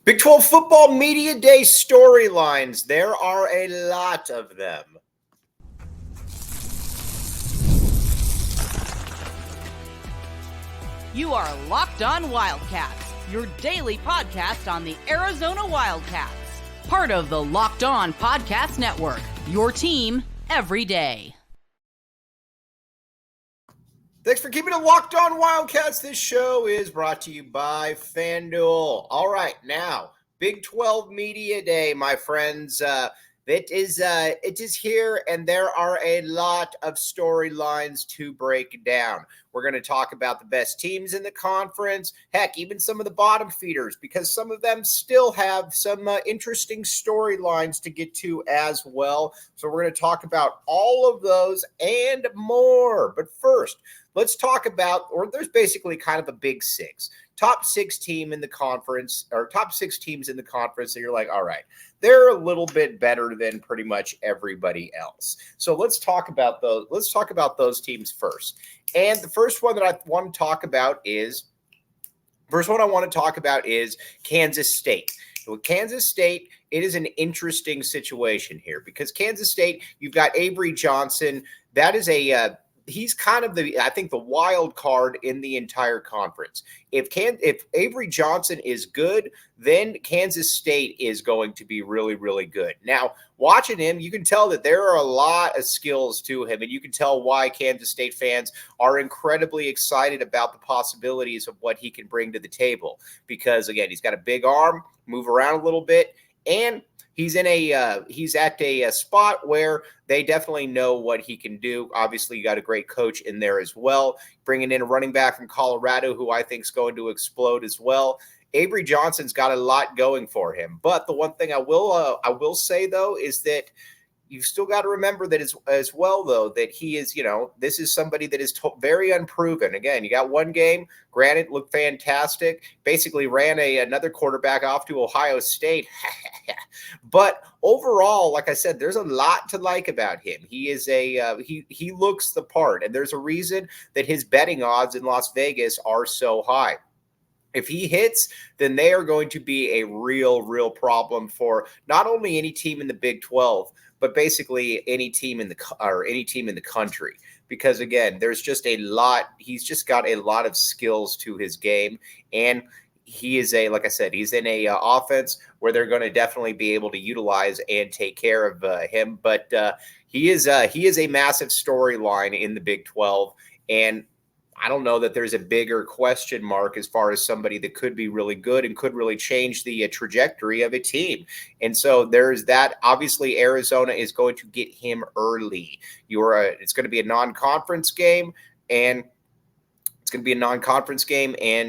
Big 12 Football Media Day storylines. There are a lot of them. You are Locked On Wildcats, your daily podcast on the Arizona Wildcats. Part of the Locked On Podcast Network, your team every day. Thanks for keeping it locked on, Wildcats. This show is brought to you by FanDuel. All right, now, Big 12 Media Day, my friends. It is here, and there are a lot of storylines to break down. We're going to talk about the best teams in the conference, heck, even some of the bottom feeders, because some of them still have some interesting storylines to get to as well. So we're going to talk about all of those and more. But first, let's talk about, or there's basically kind of a big six. Top six team in the conference, or top six teams in the conference that you're like, all right, they're a little bit better than pretty much everybody else. So let's talk about those. Let's talk about those teams first. And the first one that I want to talk about is Kansas State. With Kansas State, it is an interesting situation here because Kansas State, you've got Avery Johnson. That is he's kind of the wild card in the entire conference. If Avery Johnson is good, then Kansas State is going to be really, really good. Now, watching him, you can tell that there are a lot of skills to him, and you can tell why Kansas State fans are incredibly excited about the possibilities of what he can bring to the table. Because, again, he's got a big arm, move around a little bit, and he's at a spot where they definitely know what he can do. Obviously, you got a great coach in there as well. Bringing in a running back from Colorado who I think is going to explode as well. Avery Johnson's got a lot going for him. But the one thing I will say, though, is that you've still got to remember that as well, though, that he is, this is somebody that is very unproven. Again, you got one game, granted, looked fantastic, basically ran another quarterback off to Ohio State. But overall, like I said, there's a lot to like about him. He is he looks the part, and there's a reason that his betting odds in Las Vegas are so high. If he hits, then they are going to be a real problem for not only any team in the Big 12, but basically any team in the country. Because again, there's just a lot. He's just got a lot of skills to his game, and he is like I said, he's in a offense where they're going to definitely be able to utilize and take care of him. But he is a massive storyline in the Big 12, and I don't know that there's a bigger question mark as far as somebody that could be really good and could really change the trajectory of a team. And so there's that. Obviously, Arizona is going to get him early. It's going to be a non-conference game, and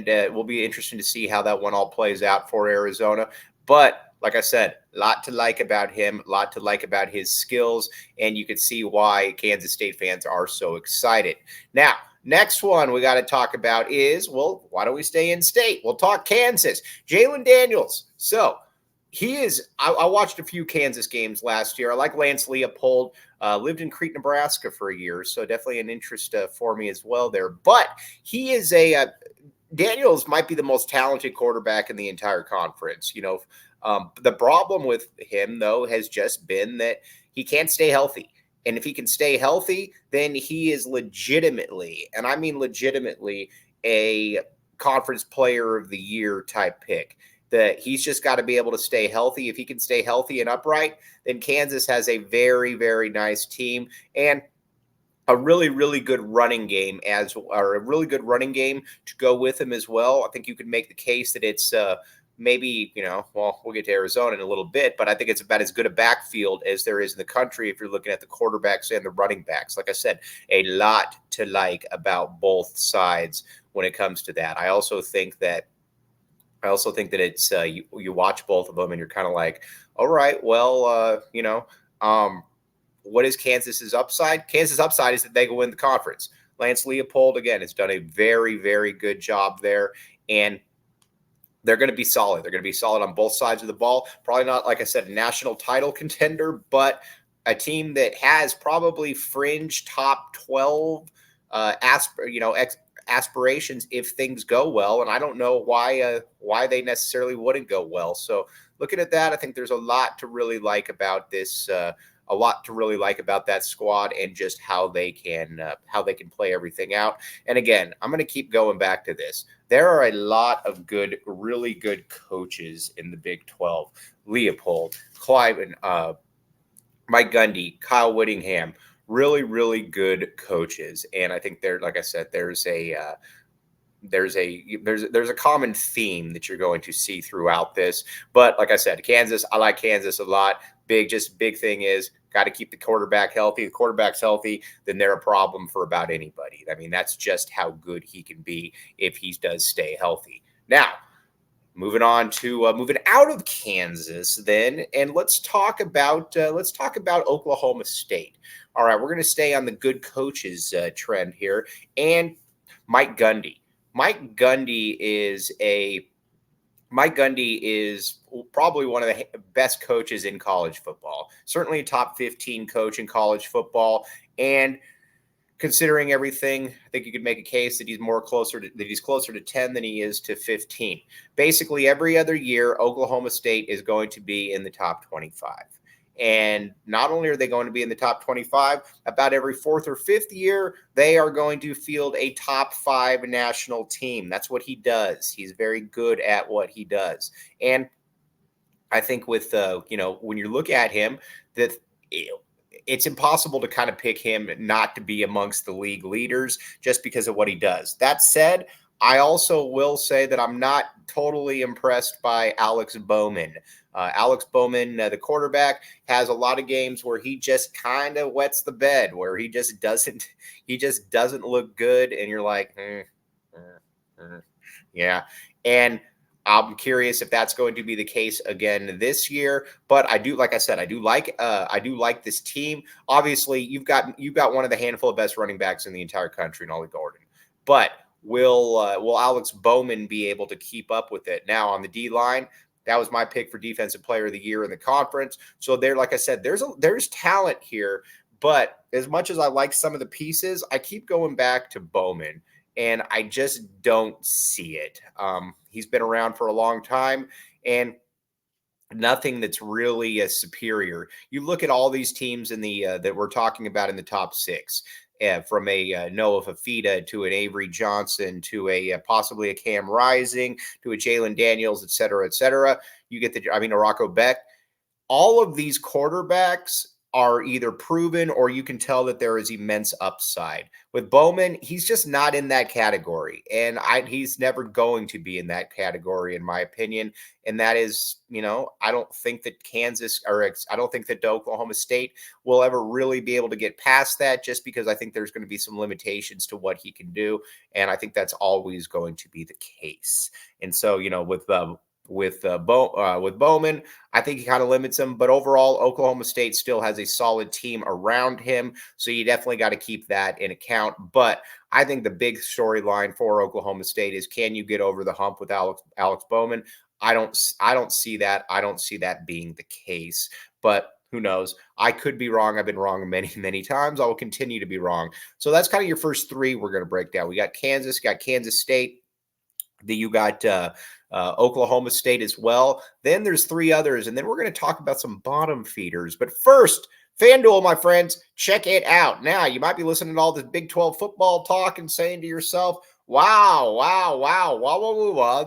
it will be interesting to see how that one all plays out for Arizona. But like I said, a lot to like about him, a lot to like about his skills, and you can see why Kansas State fans are so excited. Now, next one we got to talk about is, well, why don't we stay in state? We'll talk Kansas. Jaylen Daniels. So he is – I watched a few Kansas games last year. I like Lance Leopold. Lived in Crete, Nebraska for a year, so definitely an interest for me as well there. But he is Daniels might be the most talented quarterback in the entire conference. The problem with him, though, has just been that he can't stay healthy. And if he can stay healthy, then he is legitimately, and I mean legitimately, a conference player of the year type pick. That he's just got to be able to stay healthy. If he can stay healthy and upright, then Kansas has a very, very nice team and a really, really good running game to go with him as well. I think you could make the case that it's maybe, we'll get to Arizona in a little bit, but I think it's about as good a backfield as there is in the country if you're looking at the quarterbacks and the running backs. Like I said, a lot to like about both sides when it comes to that. I also think that it's you watch both of them and you're kind of like, all right, well, what is Kansas's upside? Kansas' upside is that they go win the conference. Lance Leopold, again, has done a very, very good job there, and they're going to be solid. They're going to be solid on both sides of the ball. Probably not, like I said, a national title contender, but a team that has probably fringe top 12 aspirations if things go well, and I don't know why they necessarily wouldn't go well. So looking at that, I think there's a lot to really like about this. A lot to really like about that squad and just how they can play everything out. And again, I'm going to keep going back to this. There are a lot of really good coaches in the Big 12. Leopold, Clive, Mike Gundy, Kyle Whittingham, really, really good coaches. And I think like I said, there's a common theme that you're going to see throughout this. But like I said, Kansas, I like Kansas a lot. Big thing is got to keep the quarterback healthy. The quarterback's healthy, then they're a problem for about anybody. I mean, that's just how good he can be if he does stay healthy. Now, moving on to moving out of Kansas, then, and let's talk about Oklahoma State. All right, we're going to stay on the good coaches trend here, and Mike Gundy. Mike Gundy is probably one of the best coaches in college football. Certainly a top 15 coach in college football. And considering everything, I think you could make a case that he's closer to 10 than he is to 15. Basically, every other year, Oklahoma State is going to be in the top 25. And not only are they going to be in the top 25, about every fourth or fifth year, they are going to field a top 5 national team. That's what he does. He's very good at what he does. And I think with, when you look at him, that it's impossible to kind of pick him not to be amongst the league leaders just because of what he does. That said, I also will say that I'm not totally impressed by Alex Bowman. Alex Bowman, the quarterback, has a lot of games where he just kind of wets the bed, where he just doesn't look good, and you're like, yeah. And I'm curious if that's going to be the case again this year. But I do, like I said, I do like this team. Obviously, you've got one of the handful of best running backs in the entire country in Ollie Gordon, but will Alex Bowman be able to keep up with it? Now on the D line, that was my pick for Defensive Player of the Year in the conference. So there, like I said, there's talent here. But as much as I like some of the pieces, I keep going back to Bowman, and I just don't see it. He's been around for a long time, and nothing that's really superior. You look at all these teams in the that we're talking about in the top 6. From a Noah Fafita to an Avery Johnson to a possibly a Cam Rising to a Jaylen Daniels, et cetera, you get a Rocco Beck. All of these quarterbacks are either proven or you can tell that there is immense upside. With Bowman, he's just not in that category, and he's never going to be in that category, in my opinion. And that is, I don't think that I don't think that Oklahoma State will ever really be able to get past that, just because I think there's going to be some limitations to what he can do, and I think that's always going to be the case. And so, with Bowman, I think he kind of limits him. But overall, Oklahoma State still has a solid team around him, so you definitely got to keep that in account. But I think the big storyline for Oklahoma State is, can you get over the hump with Alex Bowman? I don't see that. I don't see that being the case. But who knows? I could be wrong. I've been wrong many, many times. I will continue to be wrong. So that's kind of your first 3 we're going to break down. We got Kansas, Kansas State. You got Oklahoma State as well. Then there's 3 others, and then we're going to talk about some bottom feeders. But first, FanDuel, my friends, check it out. Now, you might be listening to all this Big 12 football talk and saying to yourself, wow,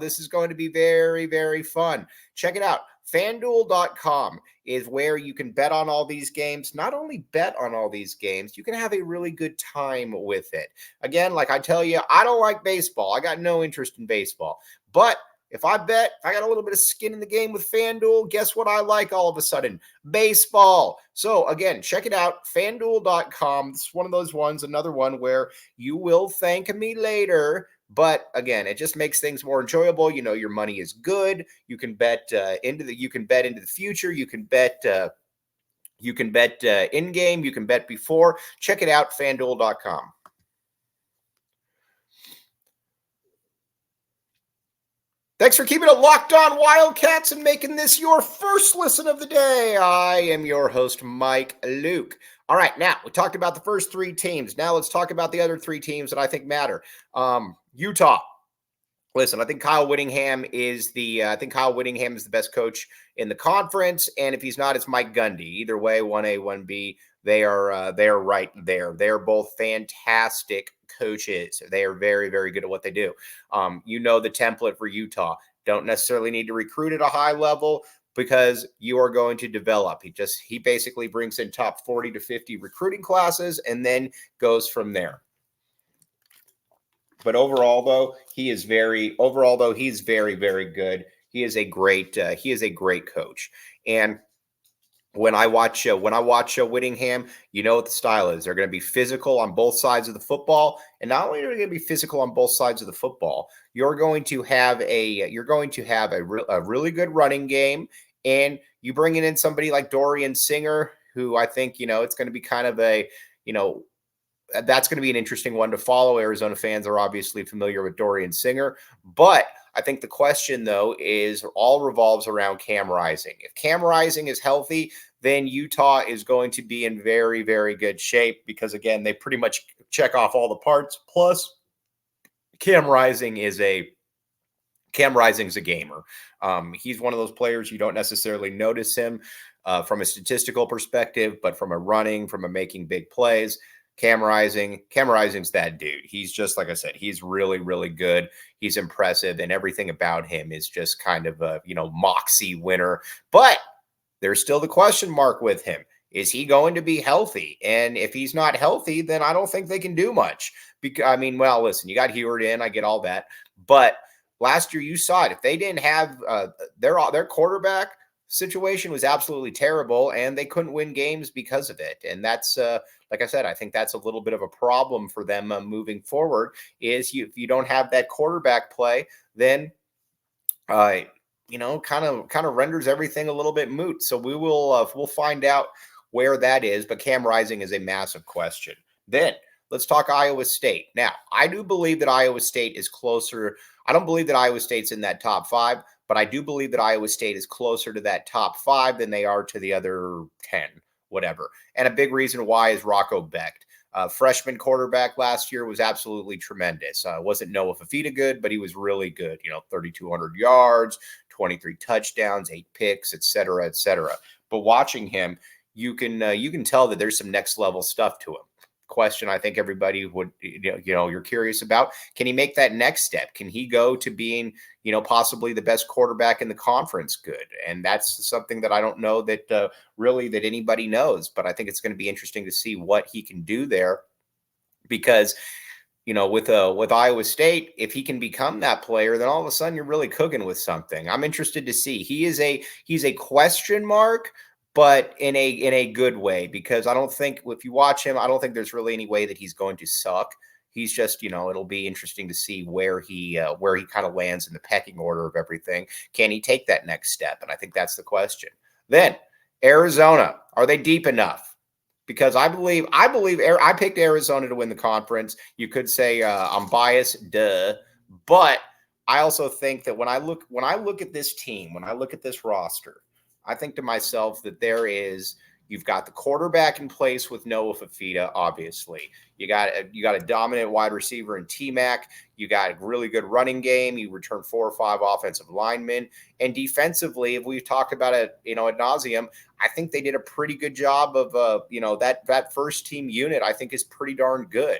this is going to be very, very fun. Check it out. FanDuel.com is where you can bet on all these games. Not only bet on all these games, you can have a really good time with it. Again, like I tell you, I don't like baseball. I got no interest in baseball. But if I bet, I got a little bit of skin in the game with FanDuel, guess what I like all of a sudden? Baseball. So again, check it out, FanDuel.com. This is one of those ones, another one where you will thank me later. But again, it just makes things more enjoyable. Your money is good. You can bet into the future. You can bet in game. You can bet before. Check it out, FanDuel.com. Thanks for keeping it locked on Wildcats and making this your first listen of the day. I am your host, Mike Luke. All right, now we talked about the first three teams. Now let's talk about the other three teams that I think matter. Utah. Listen, I think Kyle Whittingham is the best coach in the conference, and if he's not, it's Mike Gundy. Either way, 1A, 1B, they are right there. They are both fantastic coaches. They are very, very good at what they do. You know the template for Utah. Don't necessarily need to recruit at a high level because you are going to develop. He basically brings in top 40 to 50 recruiting classes and then goes from there. But overall, though, he's very, very good. He is a great coach. And when I watch Whittingham, you know what the style is. They're going to be physical on both sides of the football, and not only are they going to be physical on both sides of the football, you're going to have a really good running game, and you bring in somebody like Dorian Singer, who I think it's going to be kind of a that's going to be an interesting one to follow. Arizona fans are obviously familiar with Dorian Singer, but I think the question, though, all revolves around Cam Rising. If Cam Rising is healthy, then Utah is going to be in very, very good shape because, again, they pretty much check off all the parts. Plus, Cam Rising's a gamer. He's one of those players you don't necessarily notice him from a statistical perspective, but from a making big plays. Cam Rising's that dude. He's just, like I said, he's really, really good. He's impressive, and everything about him is just kind of a, moxie winner. But there's still the question mark with him. Is he going to be healthy? And if he's not healthy, then I don't think they can do much. Because, listen, you got Heward in. I get all that. But last year you saw it. If they didn't have their quarterback situation was absolutely terrible, and they couldn't win games because of it. And that's like I said, I think that's a little bit of a problem for them moving forward. If you don't have that quarterback play, then kind of renders everything a little bit moot. So we'll find out where that is. But Cam Rising is a massive question. Then let's talk Iowa State. Now, I do believe that Iowa State is closer. I don't believe that Iowa State's in that top 5. But I do believe that Iowa State is closer to that top 5 than they are to the other 10, whatever. And a big reason why is Rocco Becht. Freshman quarterback last year was absolutely tremendous. Wasn't Noah Fafita good, but he was really good. 3,200 yards, 23 touchdowns, 8 picks, et cetera, et cetera. But watching him, you can tell that there's some next level stuff to him. Question I think everybody would, you're curious about. Can he make that next step? Can he go to being, possibly the best quarterback in the conference? Good. And that's something that I don't know that really that anybody knows, but I think it's going to be interesting to see what he can do there because, with Iowa State, if he can become that player, then all of a sudden you're really cooking with something. I'm interested to see. He's a question mark, but in a good way, because I don't think if you watch him, I don't think there's really any way that he's going to suck. He's just, it'll be interesting to see where he kind of lands in the pecking order of everything. Can he take that next step? And I think that's the question. Then Arizona, are they deep enough? Because I believe I picked Arizona to win the conference. You could say I'm biased, but I also think that when I look at this team, when I look at this roster, I think to myself that you've got the quarterback in place with Noah Fafita, obviously. You got a dominant wide receiver in T-Mac. You got a really good running game. You return 4 or 5 offensive linemen. And defensively, if we've talked about it, ad nauseum, I think they did a pretty good job of, that first team unit I think is pretty darn good.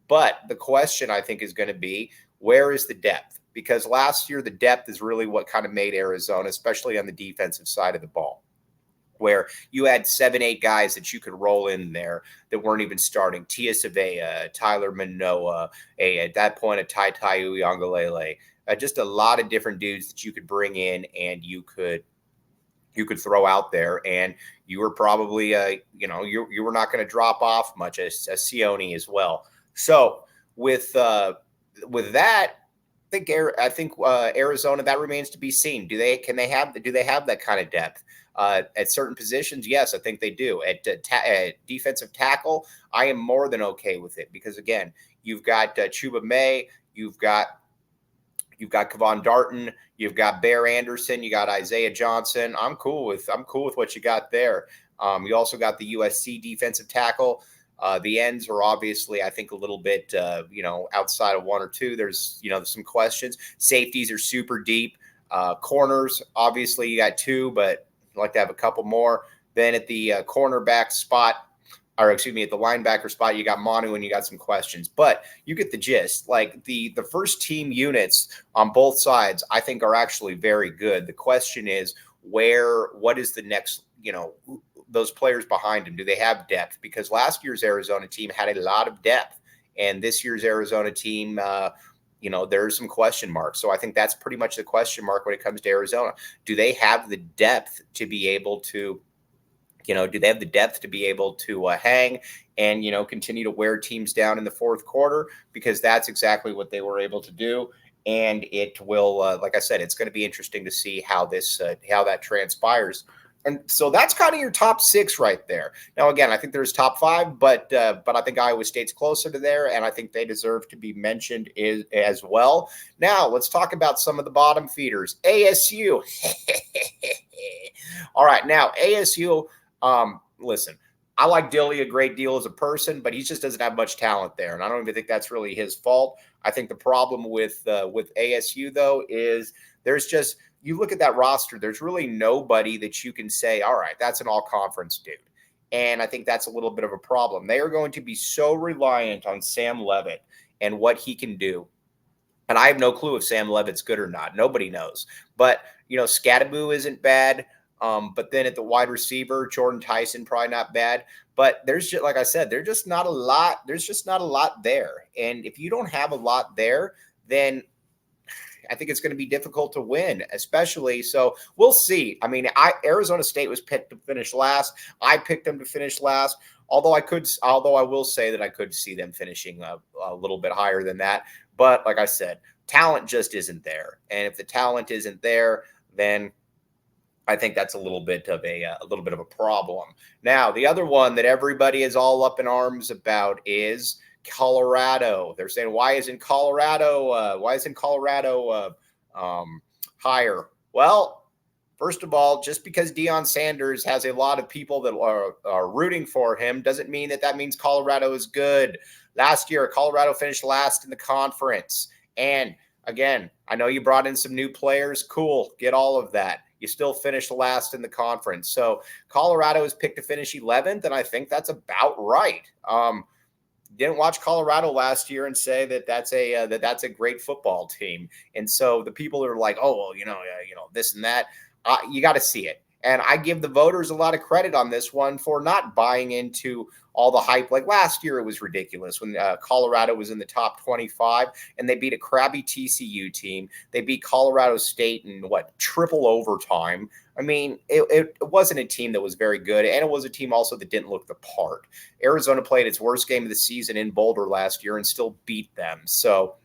But the question I think is going to be, where is the depth? Because last year, the depth is really what kind of made Arizona, especially on the defensive side of the ball, where you had 7-8 guys that you could roll in there that weren't even starting. Tia Savea, Tyler Manoa, at that point, a Tai Uyunglele, just a lot of different dudes that you could bring in and you could throw out there, and you were probably, you were not going to drop off much as Sione as well. So with that. I think Arizona, that remains to be seen. Do they have that kind of depth at certain positions? Yes, I think they do. At defensive tackle, I am more than okay with it because again, you've got Chuba May, you've got You've got Kevon Darton, you've got Bear Anderson, you got Isaiah Johnson. I'm cool with what you got there. You also got the USC defensive tackle. The ends are obviously, I think, a little bit, outside of one or two. There's some questions. Safeties are super deep. Corners, obviously, you got two, but I'd like to have a couple more. Then at the cornerback spot, at the linebacker spot, you got Manu and you got some questions. But you get the gist. Like the first team units on both sides, I think, are actually very good. The question is what is the next, those players behind him? Do they have depth? Because last year's Arizona team had a lot of depth. And this year's Arizona team, there's some question marks. So I think that's pretty much the question mark when it comes to Arizona. Do they have the depth to be able to hang and, continue to wear teams down in the fourth quarter? Because that's exactly what they were able to do. And it will, like I said, it's going to be interesting to see how that transpires. And so that's kind of your top six right there. Now, again, I think there's top five, but I think Iowa State's closer to there, and I think they deserve to be mentioned as well. Now, let's talk about some of the bottom feeders. ASU. All right, now ASU. Listen, I like Dilly a great deal as a person, but he just doesn't have much talent there. And I don't even think that's really his fault. I think the problem with ASU, though, is you look at that roster, there's really nobody that you can say, all right, that's an all-conference dude. And I think that's a little bit of a problem. They are going to be so reliant on Sam Leavitt and what he can do. And I have no clue if Sam Leavitt's good or not. Nobody knows. But, Scattaboo isn't bad. But then at the wide receiver, Jordan Tyson, probably not bad. But there's just, like I said, there's just not a lot. There's just not a lot there. And if you don't have a lot there, then I think it's going to be difficult to win, especially. So we'll see. I mean, Arizona State was picked to finish last. I picked them to finish last. Although I will say that I could see them finishing a little bit higher than that. But like I said, talent just isn't there. And if the talent isn't there, then I think that's a little bit of a problem. Now, the other one that everybody is all up in arms about is Colorado. They're saying, why isn't Colorado higher? Well, first of all, just because Deion Sanders has a lot of people that are rooting for him doesn't mean that means Colorado is good. Last year, Colorado finished last in the conference. And again, I know you brought in some new players. Cool. Get all of that. You still finished last in the conference. So Colorado is picked to finish 11th, and I think that's about right. Didn't watch Colorado last year and say that's a great football team. And so the people are like, oh, well, this and that. You got to see it. And I give the voters a lot of credit on this one for not buying into all the hype. Like last year, it was ridiculous when Colorado was in the top 25 and they beat a crabby TCU team. They beat Colorado State in triple overtime. I mean, it wasn't a team that was very good, and it was a team also that didn't look the part. Arizona played its worst game of the season in Boulder last year and still beat them. So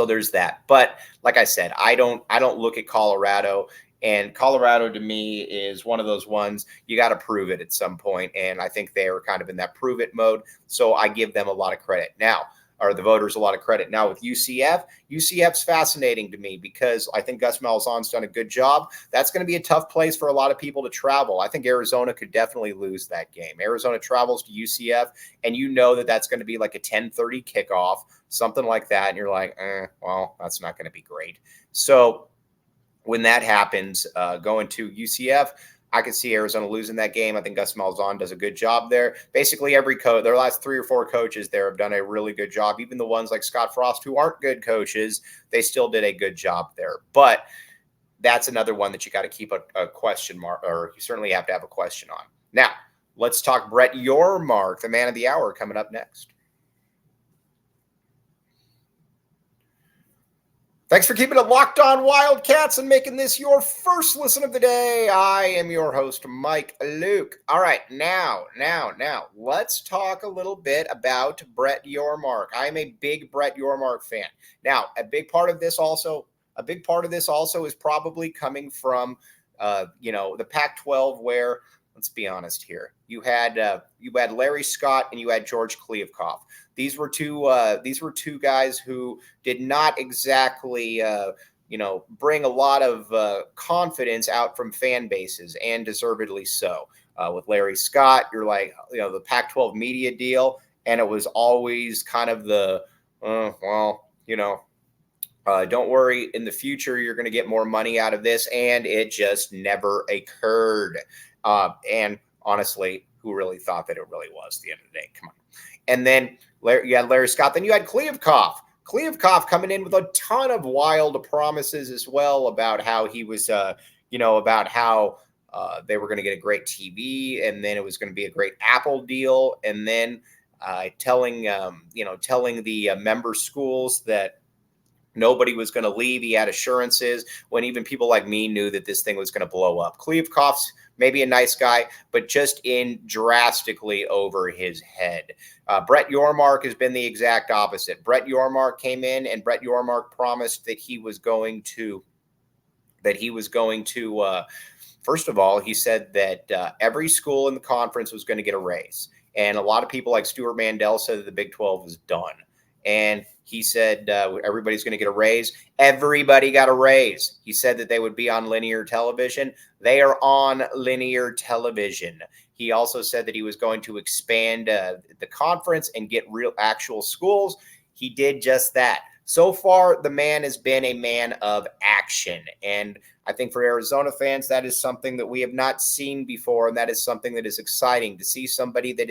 there's that. But like I said, I don't look at Colorado. And Colorado, to me, is one of those ones you got to prove it at some point. And I think they are kind of in that prove it mode. So I give them a lot of credit now, or the voters a lot of credit. Now with UCF's fascinating to me because I think Gus Malzahn's done a good job. That's going to be a tough place for a lot of people to travel. I think Arizona could definitely lose that game. Arizona travels to UCF, and that's going to be like a 10:30 kickoff, something like that. And you're like, well, that's not going to be great. So when that happens, going to UCF, I could see Arizona losing that game. I think Gus Malzahn does a good job there. Basically, every coach, their last 3 or 4 coaches there have done a really good job. Even the ones like Scott Frost, who aren't good coaches, they still did a good job there. But that's another one that you got to keep a question mark, or you certainly have to have a question on. Now, let's talk Brett Yormark, the man of the hour, coming up next. Thanks for keeping it locked on Wildcats and making this your first listen of the day. I am your host, Mike Luke. All right, now, let's talk a little bit about Brett Yormark. I am a big Brett Yormark fan. Now, a big part of this also is probably coming from, the Pac-12 where, let's be honest here. You had Larry Scott and you had George Kliavkoff. These were two guys who did not exactly bring a lot of confidence out from fan bases, and deservedly so. With Larry Scott, you're like, the Pac-12 media deal, and it was always kind of the, don't worry, in the future, you're going to get more money out of this, and it just never occurred. And honestly, who really thought that it really was at the end of the day? Come on. And then you had Larry Scott. Then you had Kliavkoff. Kliavkoff coming in with a ton of wild promises as well about how he was, about how they were going to get a great TV, and then it was going to be a great Apple deal, and then telling the member schools that nobody was going to leave. He had assurances when even people like me knew that this thing was going to blow up. Kliavkoff's maybe a nice guy, but just in drastically over his head. Brett Yormark has been the exact opposite. Brett Yormark came in, and Brett Yormark promised that he was going to first of all, he said that every school in the conference was going to get a raise. And a lot of people like Stuart Mandel said that the Big 12 was done. And he said everybody's going to get a raise. Everybody got a raise. He said that they would be on linear television. They are on linear television. He also said that he was going to expand the conference and get real actual schools. He did just that. So far, the man has been a man of action. And I think for Arizona fans, that is something that we have not seen before. And that is something that is exciting to see, somebody that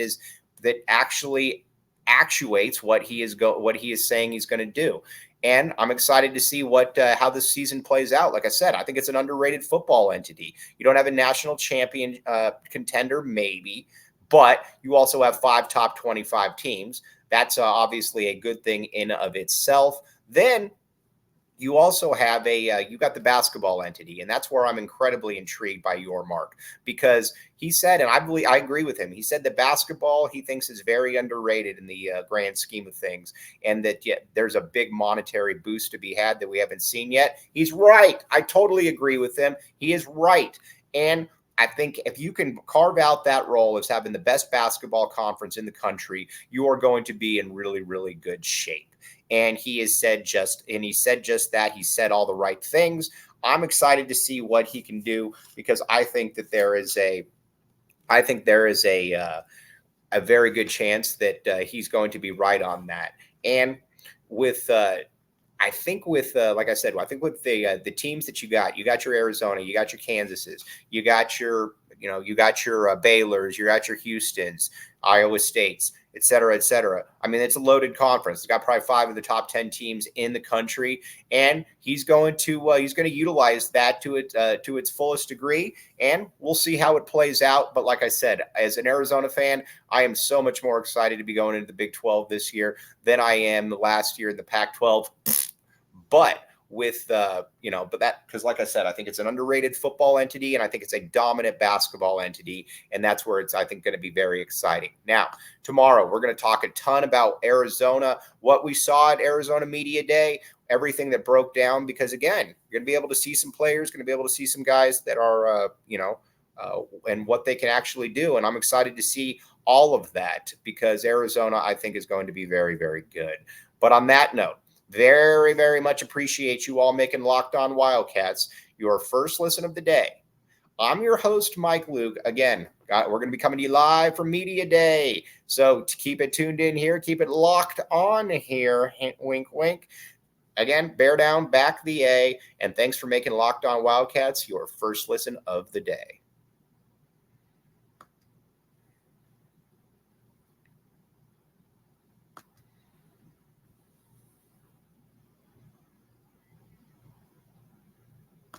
actually actuates what he is saying he's going to do. And I'm excited to see how this season plays out. Like I said, I think it's an underrated football entity. You don't have a national champion contender, maybe, but you also have 5 top 25 teams. That's obviously a good thing in of itself. Then you also have you got the basketball entity, and that's where I'm incredibly intrigued by Yormark, because he said, and I agree with him, he said that basketball he thinks is very underrated in the grand scheme of things, and that there's a big monetary boost to be had that we haven't seen yet. He's right. I totally agree with him. He is right. And I think if you can carve out that role as having the best basketball conference in the country, you are going to be in really, really good shape. And he said just that. He said all the right things. I'm excited to see what he can do, because I think that there is a very good chance that he's going to be right on that. And with I think with the teams that you got your Arizona, you got your Kansases, you got your Baylors, you got your Houstons, Iowa States, et cetera, et cetera. I mean, it's a loaded conference. It's got probably 5 of the top 10 teams in the country, and he's going to utilize that to its fullest degree, and we'll see how it plays out. But like I said, as an Arizona fan, I am so much more excited to be going into the Big 12 this year than I am the last year in the Pac-12. But because like I said, I think it's an underrated football entity, and I think it's a dominant basketball entity, and that's where it's, I think, going to be very exciting. Now, tomorrow, we're going to talk a ton about Arizona, what we saw at Arizona Media Day, everything that broke down, because again, you're going to be able to see some players, going to be able to see some guys that are, and what they can actually do. And I'm excited to see all of that, because Arizona, I think, is going to be very, very good. But on that note, very, very much appreciate you all making Locked On Wildcats your first listen of the day. I'm your host, Mike Luke. Again, we're going to be coming to you live from Media Day. So to keep it tuned in here, keep it locked on here. Hint, wink, wink. Again, bear down, back the A. And thanks for making Locked On Wildcats your first listen of the day.